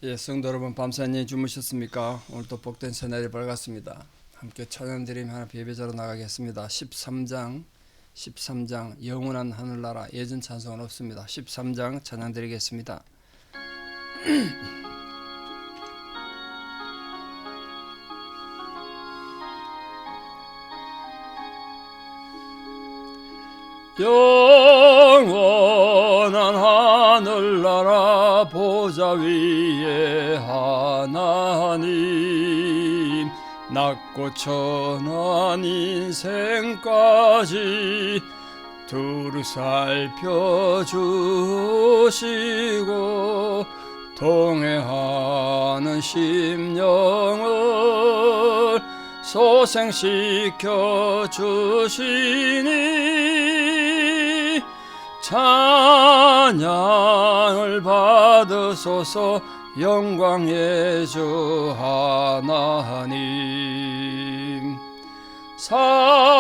예, 성도 여러분 밤새 안녕히 주무셨습니까? 오늘도 복된 새날이 밝았습니다. 함께 찬양 드림 하나 예배자로 나가겠습니다. 13장 영원한 하늘나라 예전 찬송은 없습니다. 13장 찬양 드리겠습니다. 영원한 하늘나라 보좌 위에 하나님 낮고 천한 인생까지 두루 살펴주시고 동행하는 심령을 소생시켜 주시니 찬양을 받으소서 영광의 주 하나님. 사람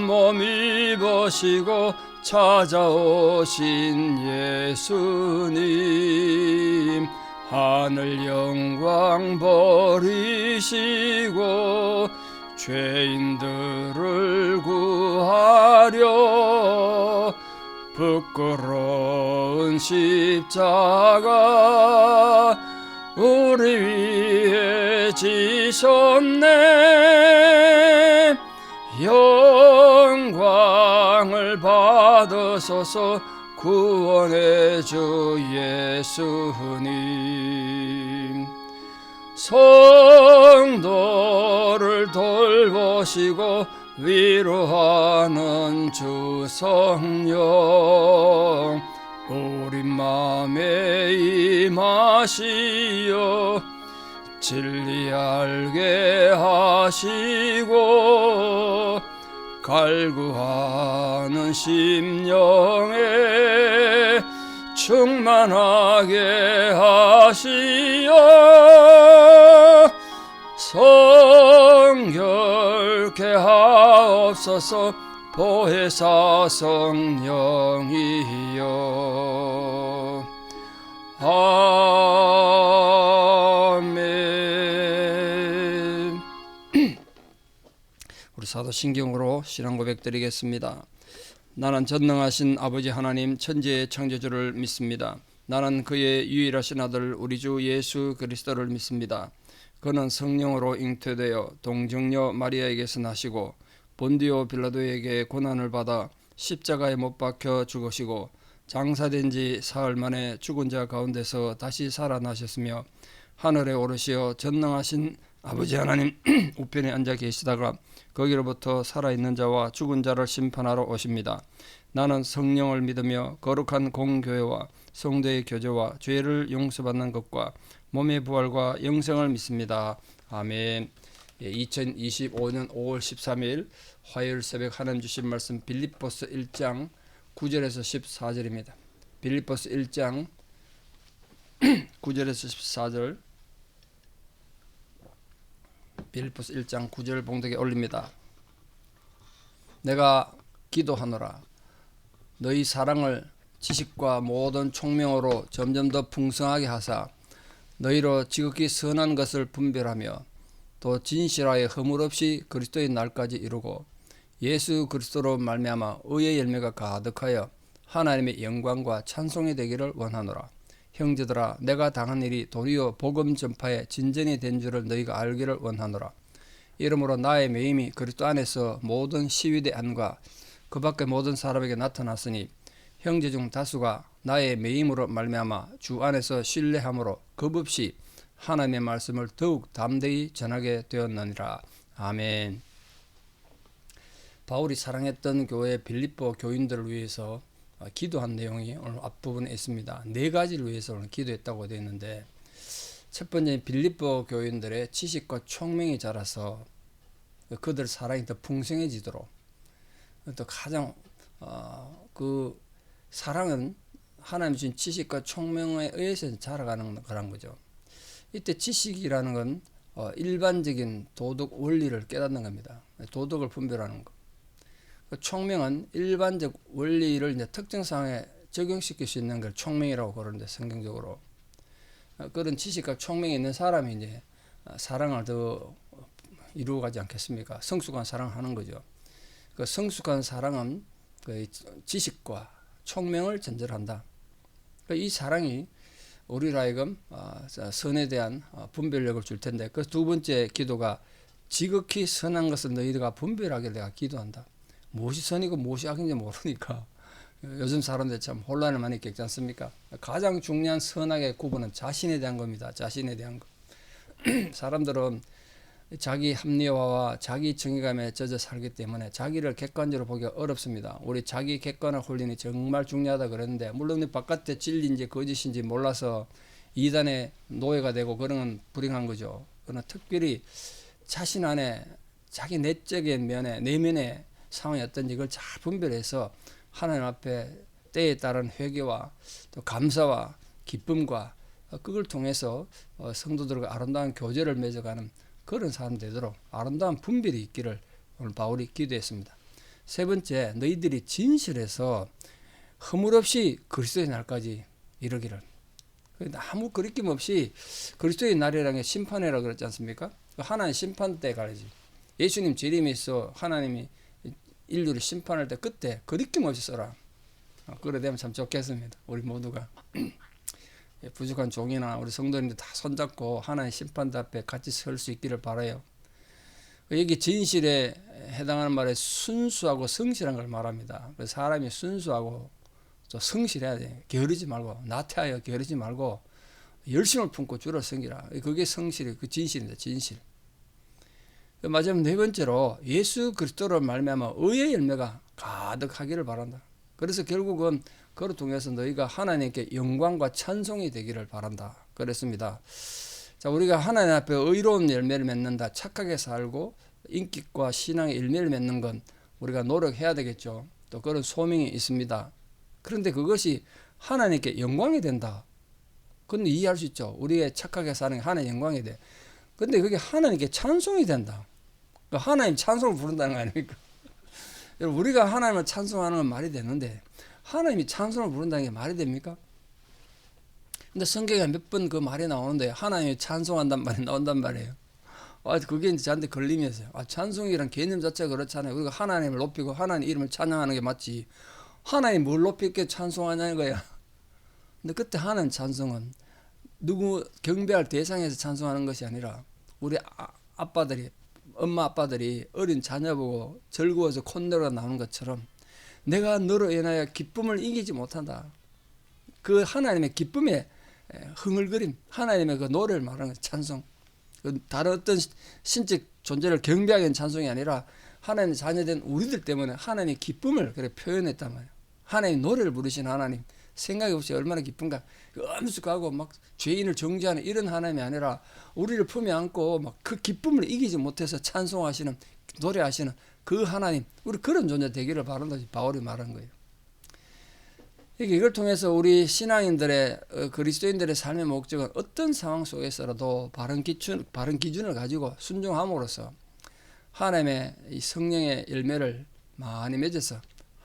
몸 입으시고 찾아오신 예수님 하늘 영광 버리시고 죄인들을 구하려 부끄러운 십자가 우리 위에 지셨네. 영광을 받으소서 구원의 주 예수님. 성도를 돌보시고 위로하는 주 성령 우리 맘에 임하시어 진리 알게 하시고 갈구하는 심령에 충만하게 하시어 성결케 하옵소서 보혜사 성령이여. 아멘. 우리 사도신경으로 신앙 고백 드리겠습니다. 나는 전능하신 아버지 하나님 천지의 창조주를 믿습니다. 나는 그의 유일하신 아들 우리 주 예수 그리스도를 믿습니다. 그는 성령으로 잉태되어 동정녀 마리아에게서 나시고 본디오 빌라도에게 고난을 받아 십자가에 못 박혀 죽으시고 장사된 지 사흘 만에 죽은 자 가운데서 다시 살아나셨으며 하늘에 오르시어 전능하신 아버지 하나님 우편에 앉아 계시다가 거기로부터 살아있는 자와 죽은 자를 심판하러 오십니다. 나는 성령을 믿으며 거룩한 공교회와 성도의 교제와 죄를 용서받는 것과 몸의 부활과 영생을 믿습니다. 아멘. 2025년 5월 13일 화요일 새벽 하나님 주신 말씀 빌립보서 1장 9절에서 14절입니다. 빌립보서 1장 9절에서 14절 빌립보서 1장 9절 봉독에 올립니다. 내가 기도하노라 너희 사랑을 지식과 모든 총명으로 점점 더 풍성하게 하사 너희로 지극히 선한 것을 분별하며 또 진실하여 허물 없이 그리스도의 날까지 이루고 예수 그리스도로 말미암아 의의 열매가 가득하여 하나님의 영광과 찬송이 되기를 원하노라. 형제들아 내가 당한 일이 도리어 복음 전파에 진전이 된 줄을 너희가 알기를 원하노라. 이러므로 나의 매임이 그리스도 안에서 모든 시위대 안과 그 밖의 모든 사람에게 나타났으니 형제 중 다수가 나의 매임으로 말미암아 주 안에서 신뢰함으로 겁없이 하나님의 말씀을 더욱 담대히 전하게 되었느니라. 아멘. 바울이 사랑했던 교회 빌립보 교인들을 위해서 기도한 내용이 오늘 앞부분에 있습니다. 네 가지를 위해서 오늘 기도했다고 되어 있는데 첫 번째 빌립보 교인들의 지식과 총명이 자라서 그들 사랑이 더 풍성해지도록 또 가장 그 사랑은 하나님 주신 지식과 총명에 의해서 자라가는 거란 거죠. 이때 지식이라는 건 일반적인 도덕 원리를 깨닫는 겁니다. 도덕을 분별하는 것. 총명은 일반적 원리를 이제 특정 상황에 적용시킬 수 있는 걸 총명이라고 그러는데 성경적으로 그런 지식과 총명이 있는 사람이 이제 사랑을 더 이루어가지 않겠습니까? 성숙한 사랑하는 거죠. 그 성숙한 사랑은 그 지식과 총명을 전제한다. 이 사랑이 우리로 하여금 선에 대한 분별력을 줄 텐데, 그 두 번째 기도가 지극히 선한 것을 너희가 분별하게 내가 기도한다. 무엇이 선이고 무엇이 악인지 모르니까 요즘 사람들 참 혼란을 많이 겪지 않습니까? 가장 중요한 선악의 구분은 자신에 대한 겁니다. 자신에 대한 것. 사람들은 자기 합리화와 자기 정의감에 젖어 살기 때문에 자기를 객관적으로 보기가 어렵습니다. 우리 자기 객관화 훈련이 정말 중요하다 그랬는데, 물론 바깥에 진리인지 거짓인지 몰라서 이단의 노예가 되고 그런 건 불행한 거죠. 그러나 특별히 자신 안에 자기 내적인 면에, 내면의 상황이 어떤지 그걸 잘 분별해서 하나님 앞에 때에 따른 회개와 또 감사와 기쁨과 그걸 통해서 성도들과 아름다운 교제를 맺어가는 그런 사람 되도록 아름다운 분별이 있기를 오늘 바울이 기도했습니다. 세 번째, 너희들이 진실해서 허물없이 그리스도의 날까지 이르기를. 아무 거리낌 없이 그리스도의 날이라는 게 심판이라 그랬지 않습니까? 하나님 심판 때 가야지. 예수님 재림이 있어 하나님이 인류를 심판할 때 그때 거리낌 없이 써라. 그래 되면 참 좋겠습니다. 우리 모두가 부족한 종이나 우리 성도님들 다 손잡고 하나님 심판대 앞에 같이 설 수 있기를 바라요. 여기 진실에 해당하는 말에 순수하고 성실한 걸 말합니다. 사람이 순수하고 또 성실해야 돼. 게으르지 말고, 나태하여 게으르지 말고 열심을 품고 주를 섬기라. 그게 성실이, 그 진실입니다. 진실. 마지막 네 번째로 예수 그리스도로 말미암아 의의 열매가 가득하기를 바란다. 그래서 결국은 그를 통해서 너희가 하나님께 영광과 찬송이 되기를 바란다. 그랬습니다. 자, 우리가 하나님 앞에 의로운 열매를 맺는다. 착하게 살고 인격과 신앙의 열매를 맺는 건 우리가 노력해야 되겠죠. 또 그런 소명이 있습니다. 그런데 그것이 하나님께 영광이 된다. 그건 이해할 수 있죠. 우리의 착하게 사는 게 하나님의 영광이 돼. 근데 그게 하나님께 찬송이 된다. 하나님 찬송을 부른다는 거 아닙니까? 우리가 하나님을 찬송하는 건 말이 되는데 하나님이 찬송을 부른다는 게 말이 됩니까? 근데 성경에 몇 번 그 말이 나오는데 하나님이 찬송한단 말이 나온단 말이에요. 그게 이제 저한테 걸림이었어요. 찬송이란 개념 자체가 그렇잖아요. 우리가 하나님을 높이고 하나님 이름을 찬양하는 게 맞지. 하나님 뭘 높이게 찬송하냐는 거야. 근데 그때 하나님 찬송은 누구 경배할 대상에서 찬송하는 것이 아니라 우리 아빠들이, 엄마 아빠들이 어린 자녀 보고 즐거워서 콧노래가 나오는 것처럼 내가 너로 인하여 기쁨을 이기지 못한다. 그 하나님의 기쁨의 흥얼거림, 하나님의 그 노래를 말하는 거예요. 찬송. 다른 어떤 신적 존재를 경배하기 위한 찬송이 아니라 하나님의 자녀된 우리들 때문에 하나님의 기쁨을 그래 표현했단 말이에요. 하나님 노래를 부르신 하나님, 생각이 없이 얼마나 기쁜가. 엄숙하고 막 죄인을 정죄하는 이런 하나님이 아니라 우리를 품에 안고 막 그 기쁨을 이기지 못해서 찬송하시는, 노래하시는 그 하나님, 우리 그런 존재 되기를 바란다. 바울이 말한 거예요. 이걸 통해서 우리 신앙인들의 그리스도인들의 삶의 목적은 어떤 상황 속에서라도 바른 기준을 가지고 순종함으로써 하나님의 이 성령의 열매를 많이 맺어서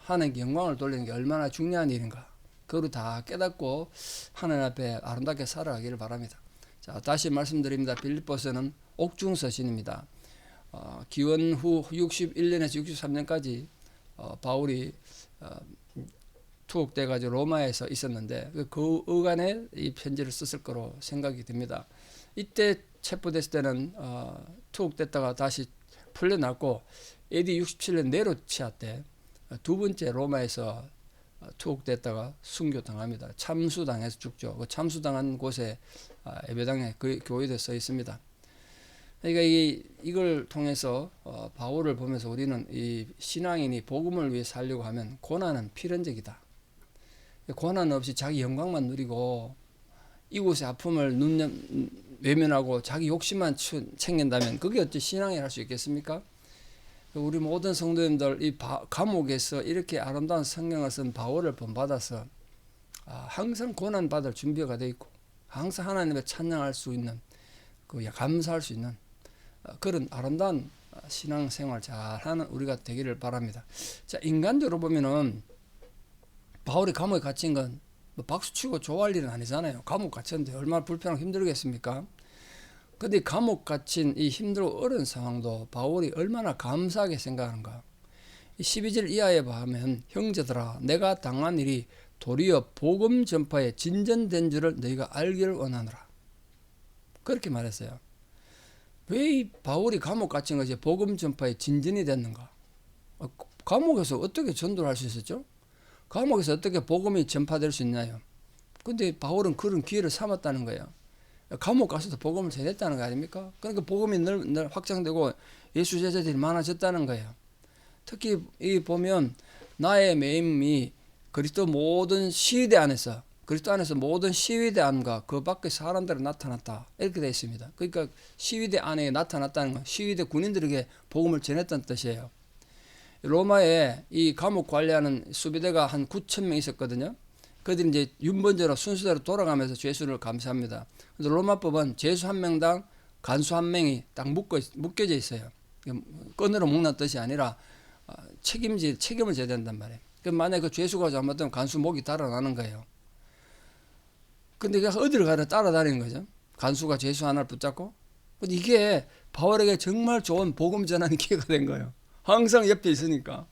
하나님께 영광을 돌리는 게 얼마나 중요한 일인가. 그걸 다 깨닫고 하나님 앞에 아름답게 살아가기를 바랍니다. 자, 다시 말씀드립니다. 빌립보서는 옥중서신입니다. 기원 후 61년에서 63년까지 바울이 투옥돼가지고 로마에서 있었는데 그 어간에 이 편지를 썼을 거로 생각이 듭니다. 이때 체포됐을 때는 투옥됐다가 다시 풀려났고 AD 67년 네로 치하 때 두 번째 로마에서 투옥됐다가 순교당합니다. 참수당해서 죽죠. 그 참수당한 곳에 예배당에 그 교회도 써 있습니다. 그러니까 이걸 통해서 바울을 보면서 우리는 이 신앙인이 복음을 위해 살려고 하면 고난은 필연적이다. 고난 없이 자기 영광만 누리고 이곳의 아픔을 외면하고 자기 욕심만 챙긴다면 그게 어찌 신앙이라 할 수 있겠습니까? 우리 모든 성도님들 이 감옥에서 이렇게 아름다운 성경을 쓴 바울을 본받아서 항상 고난 받을 준비가 되어 있고 항상 하나님을 찬양할 수 있는 감사할 수 있는 그런 아름다운 신앙생활 잘하는 우리가 되기를 바랍니다. 자, 인간적으로 보면은 바울이 감옥에 갇힌 건 뭐 박수치고 좋아할 일은 아니잖아요. 감옥 갇혔는데 얼마나 불편하고 힘들겠습니까? 근데 감옥 갇힌 이 힘들고 어려운 상황도 바울이 얼마나 감사하게 생각하는가. 12절 이하에 보면 형제들아 내가 당한 일이 도리어 복음 전파에 진전된 줄을 너희가 알기를 원하노라. 그렇게 말했어요. 왜 이 바울이 감옥 갇힌 것이 복음 전파에 진전이 됐는가? 감옥에서 어떻게 전도를 할 수 있었죠? 감옥에서 어떻게 복음이 전파될 수 있나요? 근데 바울은 그런 기회를 삼았다는 거예요. 감옥 가서도 복음을 전했다는 거 아닙니까? 그러니까 복음이 늘 확장되고 예수 제자들이 많아졌다는 거예요. 특히 이 보면 나의 매임이 그리스도 모든 시위대 안에서 그리스도 안에서 모든 시위대 안과 그 밖의 사람들에 나타났다. 이렇게 되어 있습니다. 그러니까 시위대 안에 나타났다는 건 시위대 군인들에게 복음을 전했다는 뜻이에요. 로마에 이 감옥 관리하는 수비대가 한 9,000명 있었거든요. 그들이 이제 윤번제로 순서대로 돌아가면서 죄수를 감시합니다. 그래서 로마법은 죄수 한 명당 간수 한 명이 딱 묶여져 있어요. 끈으로 묶는 뜻이 아니라 책임을 져야 된단 말이에요. 만약에 그 죄수가 잘못되면 간수 목이 달아나는 거예요. 근데 그가 어디를 가나 따라다니는 거죠. 간수가 죄수 하나를 붙잡고. 근데 이게 바울에게 정말 좋은 복음 전하는 기회가 된 거예요. 항상 옆에 있으니까.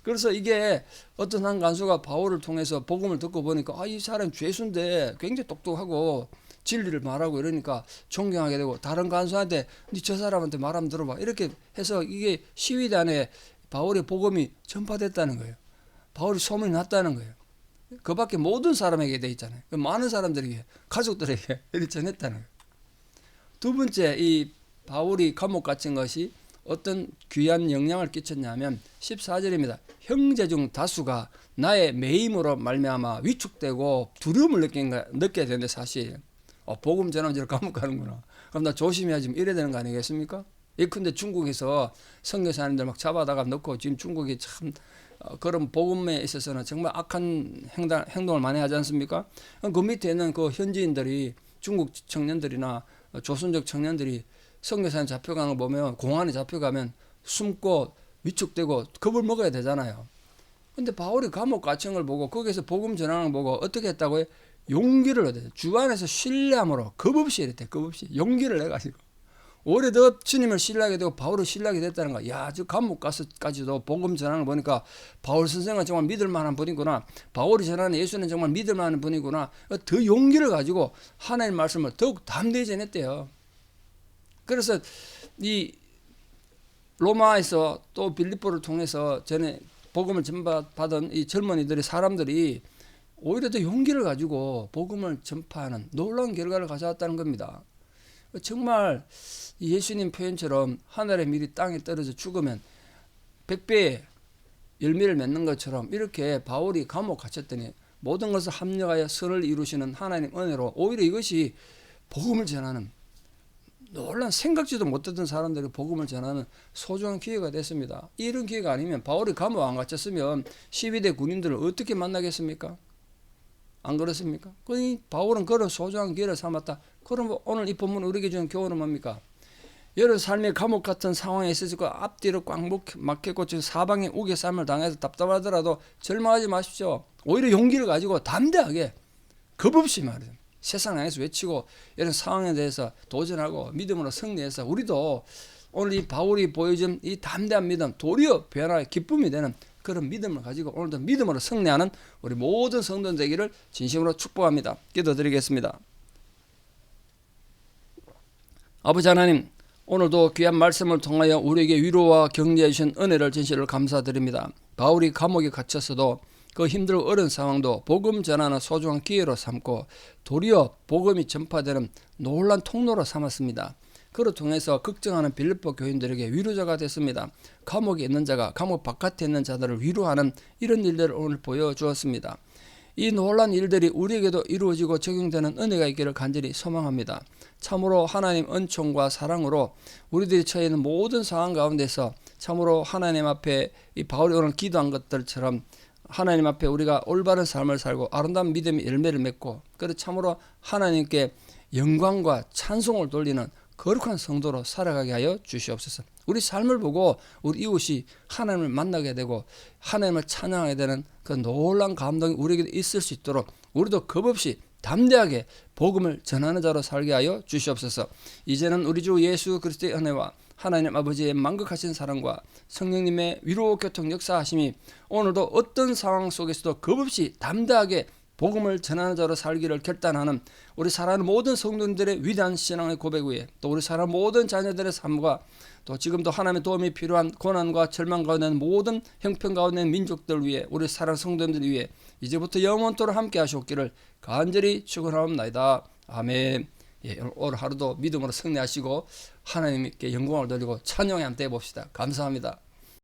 그래서 이게 어떤 한 간수가 바울을 통해서 복음을 듣고 보니까 이 사람 죄수인데 굉장히 똑똑하고 진리를 말하고 이러니까 존경하게 되고 다른 간수한테 저 사람한테 말 한번 들어봐 이렇게 해서 이게 시위대 안에 바울의 복음이 전파됐다는 거예요. 바울이 소문이 났다는 거예요. 그 밖에 모든 사람에게 돼 있잖아요. 많은 사람들에게 가족들에게 이렇게 전했다는 거예요. 두 번째 이 바울이 감옥 갇힌 것이 어떤 귀한 영향을 끼쳤냐면 14절입니다. 형제 중 다수가 나의 매임으로 말미암아 위축되고 두려움을 느끼게 되는데 사실 복음 전하면 감옥 가는구나. 그럼 나 조심해야지 이래야 되는 거 아니겠습니까? 예컨대 중국에서 선교사님들 막 잡아다가 넣고 지금 중국이 참 그런 복음에 있어서는 정말 악한 행동을 많이 하지 않습니까? 그 밑에 있는 그 현지인들이 중국 청년들이나 조선족 청년들이 선교사님 잡혀가는 거 보면 공안에 잡혀가면 숨고 위축되고 겁을 먹어야 되잖아요. 근데 바울이 감옥 갇힌 걸 보고 거기서 복음 전하는 걸 보고 어떻게 했다고요? 용기를 얻어요. 주 안에서 신뢰함으로 겁 없이 이랬대. 겁 없이 용기를 내가지고 오히려 더 주님을 신뢰하게 되고 바울을 신뢰하게 됐다는 거야. 야, 저 감옥 가서까지도 복음 전하는 거 보니까 바울 선생은 정말 믿을 만한 분이구나. 바울이 전하는 예수는 정말 믿을 만한 분이구나. 더 용기를 가지고 하나님의 말씀을 더욱 담대히 전했대요. 그래서 이 로마에서 또 빌립보를 통해서 전에 복음을 전파받은 이 젊은이들이 사람들이 오히려 더 용기를 가지고 복음을 전파하는 놀라운 결과를 가져왔다는 겁니다. 정말 예수님 표현처럼 하늘의 밀이 땅에 떨어져 죽으면 100배의 열매를 맺는 것처럼 이렇게 바울이 감옥 갇혔더니 모든 것을 합력하여 선을 이루시는 하나님 은혜로 오히려 이것이 복음을 전하는 놀란 생각지도 못했던 사람들이 복음을 전하는 소중한 기회가 됐습니다. 이런 기회가 아니면 바울이 감옥 안 갇혔으면 12대 군인들을 어떻게 만나겠습니까? 안 그렇습니까? 바울은 그런 소중한 기회를 삼았다. 그럼 오늘 이 본문 우리에게 주는 교훈은 뭡니까? 여러 삶의 감옥 같은 상황에 있으시고 앞뒤로 꽉 막혔고 지금 사방에 우겨 삶을 당해서 답답하더라도 절망하지 마십시오. 오히려 용기를 가지고 담대하게 겁 없이 말이죠. 세상 안에서 외치고 이런 상황에 대해서 도전하고 믿음으로 승리해서 우리도 오늘 이 바울이 보여준 이 담대한 믿음 도리어 변화의 기쁨이 되는 그런 믿음을 가지고 오늘도 믿음으로 승리하는 우리 모든 성도들 되기를 진심으로 축복합니다. 기도드리겠습니다. 아버지 하나님, 오늘도 귀한 말씀을 통하여 우리에게 위로와 격려해 주신 은혜를 진실로 감사드립니다. 바울이 감옥에 갇혔어도 그 힘들고 어려운 상황도 복음 전하는 소중한 기회로 삼고 도리어 복음이 전파되는 놀란 통로로 삼았습니다. 그를 통해서 걱정하는 빌립보 교인들에게 위로자가 됐습니다. 감옥에 있는 자가 감옥 바깥에 있는 자들을 위로하는 이런 일들을 오늘 보여주었습니다. 이 놀란 일들이 우리에게도 이루어지고 적용되는 은혜가 있기를 간절히 소망합니다. 참으로 하나님 은총과 사랑으로 우리들이 처해 있는 모든 상황 가운데서 참으로 하나님 앞에 이 바울이 오늘 기도한 것들처럼 하나님 앞에 우리가 올바른 삶을 살고 아름다운 믿음의 열매를 맺고 그리고 참으로 하나님께 영광과 찬송을 돌리는 거룩한 성도로 살아가게 하여 주시옵소서. 우리 삶을 보고 우리 이웃이 하나님을 만나게 되고 하나님을 찬양하게 되는 그 놀라운 감동이 우리에게 있을 수 있도록 우리도 겁없이 담대하게 복음을 전하는 자로 살게 하여 주시옵소서. 이제는 우리 주 예수 그리스도의 은혜와 하나님 아버지의 만극하신 사랑과 성령님의 위로 교통 역사하심이 오늘도 어떤 상황 속에서도 겁없이 담대하게 복음을 전하는 자로 살기를 결단하는 우리 사랑하는 모든 성도님들의 위대한 신앙의 고백 위에 또 우리 사랑하는 모든 자녀들의 삶과 또 지금도 하나님의 도움이 필요한 고난과 절망 가운데 있는 모든 형편 가운데 있는 민족들 위해 우리 사랑하는 성도님들 위해 이제부터 영원토록 함께 하시옵기를 간절히 축원하옵나이다. 아멘. 예, 오늘 하루도 믿음으로 승리하시고 하나님께 영광을 돌리고 찬양에 함께 해봅시다. 감사합니다.